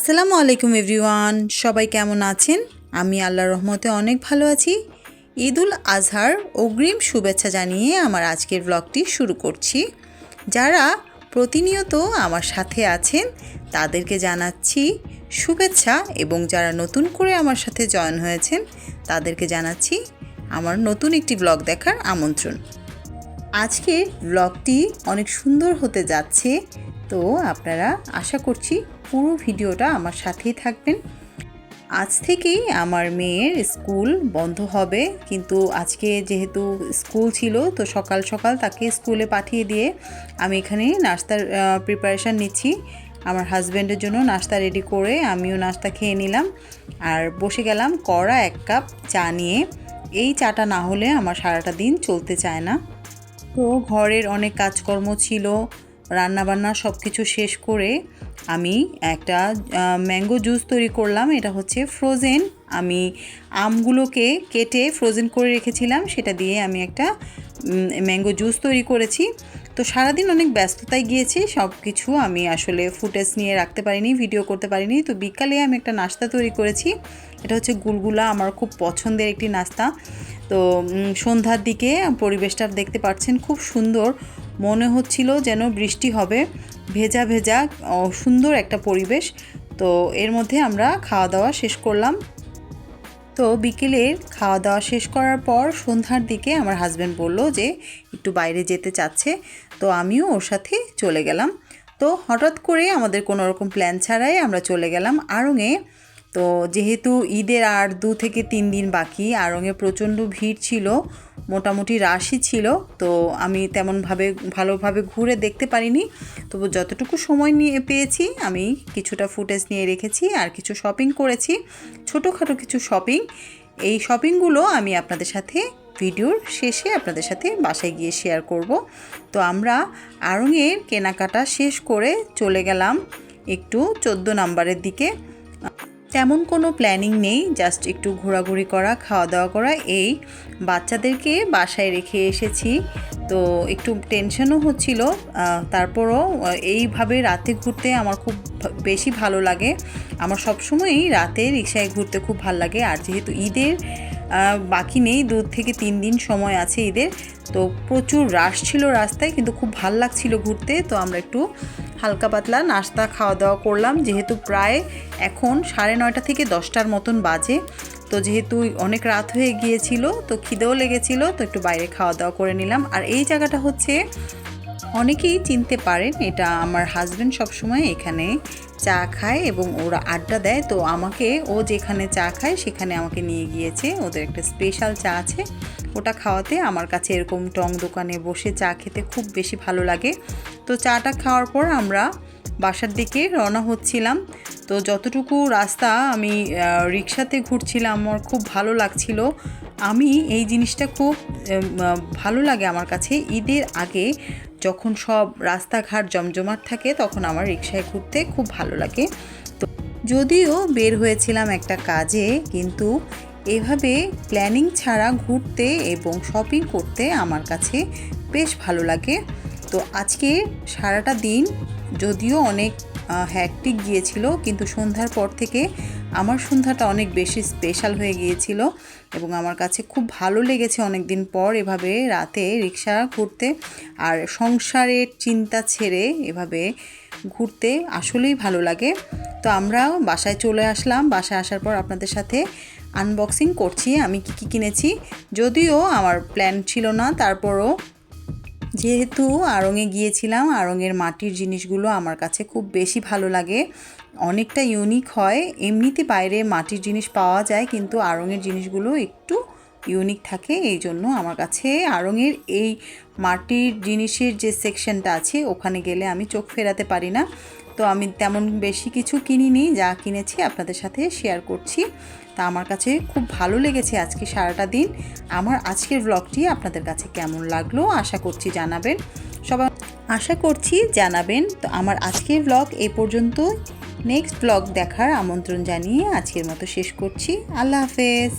আসসালামু আলাইকুম এভরিওয়ান, সবাই কেমন আছেন? আমি আল্লাহর রহমতে অনেক ভালো আছি। ঈদুল আজহার অগ্রিম শুভেচ্ছা জানিয়ে আমার আজকের ব্লগটি শুরু করছি। যারা প্রতিনিয়ত আমার সাথে আছেন তাদেরকে জানাচ্ছি শুভেচ্ছা, এবং যারা নতুন করে আমার সাথে জয়েন হয়েছেন তাদেরকে জানাচ্ছি আমার নতুন একটি ব্লগ দেখার আমন্ত্রণ। আজকের ব্লগটি অনেক সুন্দর হতে যাচ্ছে, তো আপনারা আশা করছি পুরো ভিডিওটা আমার সাথেই থাকবেন। আজ থেকেই আমার মেয়ের স্কুল বন্ধ হবে, কিন্তু আজকে যেহেতু স্কুল ছিল তো সকাল সকাল তাকে স্কুলে পাঠিয়ে দিয়ে আমি এখানে নাস্তার প্রিপারেশান নিচ্ছি। আমার হাজব্যান্ডের জন্য নাস্তা রেডি করে আমিও নাস্তা খেয়ে নিলাম আর বসে গেলাম কড়া 1 কাপ চা নিয়ে। এই চাটা না হলে আমার সারাটা দিন চলতে চায় না। তো ঘরের অনেক কাজকর্ম ছিল, রান্নাবান্না সব কিছু শেষ করে আমি একটা ম্যাঙ্গো জুস তৈরি করলাম। এটা হচ্ছে ফ্রোজেন, আমি আমগুলোকে কেটে ফ্রোজেন করে রেখেছিলাম, সেটা দিয়ে আমি একটা ম্যাঙ্গো জুস তৈরি করেছি। তো সারাদিন অনেক ব্যস্ততায় গিয়েছি, সব কিছু আমি আসলে ফুটেজ নিয়ে রাখতে পারিনি, ভিডিও করতে পারিনি। তো বিকালে আমি একটা নাস্তা তৈরি করেছি, এটা হচ্ছে গুলগুলা, আমার খুব পছন্দের একটি নাস্তা। তো সন্ধ্যার দিকে পরিবেশটা দেখতে পাচ্ছেন, খুব সুন্দর মনে হচ্ছিল যেন বৃষ্টি হবে, ভেজা ভেজা সুন্দর একটা পরিবেশ। তো এর মধ্যে আমরা খাওয়া দাওয়া শেষ করলাম। তো বিকেলের খাওয়া দাওয়া শেষ করার পর সন্ধ্যার দিকে আমার হাজব্যান্ড বলল যে একটু বাইরে যেতে চাচ্ছে, তো আমিও ওর সাথে চলে গেলাম। তো হঠাৎ করে আমাদের কোনো রকম প্ল্যান ছাড়াই আমরা চলে গেলাম আড়ংয়ে। তো যেহেতু ঈদের আর 2 থেকে 3 দিন বাকি, আড়ংয়ে প্রচণ্ড ভিড় ছিল, মোটামুটি রাশই ছিল। তো আমি ভালোভাবে ঘুরে দেখতে পারিনি, তবু যতটুকু সময় নিয়ে পেয়েছি আমি কিছুটা ফুটেজ নিয়ে রেখেছি আর কিছু শপিং করেছি, ছোটোখাটো কিছু শপিং। এই শপিংগুলো আমি আপনাদের সাথে ভিডিওর শেষে আপনাদের সাথে বাসায় গিয়ে শেয়ার করব। তো আমরা আড়ংয়ের কেনাকাটা শেষ করে চলে গেলাম একটু 14 নম্বরের দিকে। তেমন কোনো প্ল্যানিং নেই, জাস্ট একটু ঘোরাঘুরি করা, খাওয়া দাওয়া করা। এই বাচ্চাদেরকে বাসায় রেখে এসেছি, তো একটু টেনশনও হচ্ছিল। তারপরও এইভাবে রাতে ঘুরতে আমার খুব বেশি ভালো লাগে। আমার সবসময়ই রাতে রিক্সায় ঘুরতে খুব ভালো লাগে। আর যেহেতু ঈদের বাকি নেই, 2 থেকে 3 দিন সময় আছে ঈদের, তো প্রচুর রাশ ছিল রাস্তায়, কিন্তু খুব ভাল লাগছিল ঘুরতে। তো আমরা একটু হালকা পাতলা নাস্তা খাওয়া দাওয়া করলাম, যেহেতু প্রায় এখন 9:30 থেকে 10টার মতন বাজে। তো যেহেতু অনেক রাত হয়ে গিয়েছিল তো খিদেও লেগেছিল, তো একটু বাইরে খাওয়া দাওয়া করে নিলাম। আর এই জায়গাটা হচ্ছে অনেকেই চিনতে পারেন, এটা আমার হাজব্যান্ড সবসময় এখানে চা খায় এবং ওরা আড্ডা দেয়। তো ও যেখানে চা খায় সেখানে আমাকে নিয়ে গিয়েছে, ওদের একটা স্পেশাল চা আছে, ওটা খাওয়াতে। আমার কাছে এরকম টং দোকানে বসে চা খেতে খুব বেশি ভালো লাগে। তো চাটা খাওয়ার পর আমরা বাসার দিকে রওনা হচ্ছিলাম। তো যতটুকু রাস্তা আমি রিক্সাতে ঘুরছিলাম, আমার খুব ভালো লাগছিল। আমি এই জিনিসটা খুব ভালো লাগে আমার কাছে, ঈদের আগে যখন সব রাস্তাঘাট জমজমাট থাকে তখন আমার রিক্সায় ঘুরতে খুব ভালো লাগে। তো যদিও বের হয়েছিলাম একটা কাজে, কিন্তু এভাবে প্ল্যানিং ছাড়া ঘুরতে এবং শপিং করতে আমার কাছে বেশ ভালো লাগে। তো আজকে সারাটা দিন যদিও অনেক হ্যাকটিক গিয়েছিল, কিন্তু সন্ধ্যার পর থেকে আমার সন্ধ্যাটা অনেক বেশি স্পেশাল হয়ে গিয়েছিল এবং আমার কাছে খুব ভালো লেগেছে অনেক দিন পর এভাবে রাতে রিক্সা ঘুরতে। আর সংসারের চিন্তা ছেড়ে এভাবে ঘুরতে আসলেই ভালো লাগে। তো আমরা বাসায় চলে আসলাম, বাসায় আসার পর আপনাদের সাথে আনবক্সিং করছি আমি কী কিনেছি। যদিও আমার প্ল্যান ছিল না, তারপরও যেহেতু আড়ংয়ে গিয়েছিলাম, আড়ংয়ের মাটির জিনিসগুলো আমার কাছে খুব বেশি ভালো লাগে, অনেকটা ইউনিক হয়। এমনিতে বাইরে মাটির জিনিস পাওয়া যায়, কিন্তু আড়ংয়ের জিনিসগুলো একটু ইউনিক থাকে। এই জন্য আমার কাছে আড়ংয়ের এই মাটির জিনিসের যে সেকশনটা আছে ওখানে গেলে আমি চোখ ফেরাতে পারি না। তো আমি তেমন বেশি কিছু কিনিনি, যা কিনেছি আপনাদের সাথে শেয়ার করছি। তা আমার কাছে খুব ভালো লেগেছে আজকে সারাটা দিন। আমার আজকের ব্লগটি আপনাদের কাছে কেমন লাগলো আশা করছি জানাবেন। তো আমার আজকের ব্লগ এই পর্যন্ত, নেক্সট ব্লগ দেখার আমন্ত্রণ জানিয়ে আজকের মতো শেষ করছি। আল্লাহ হাফেজ।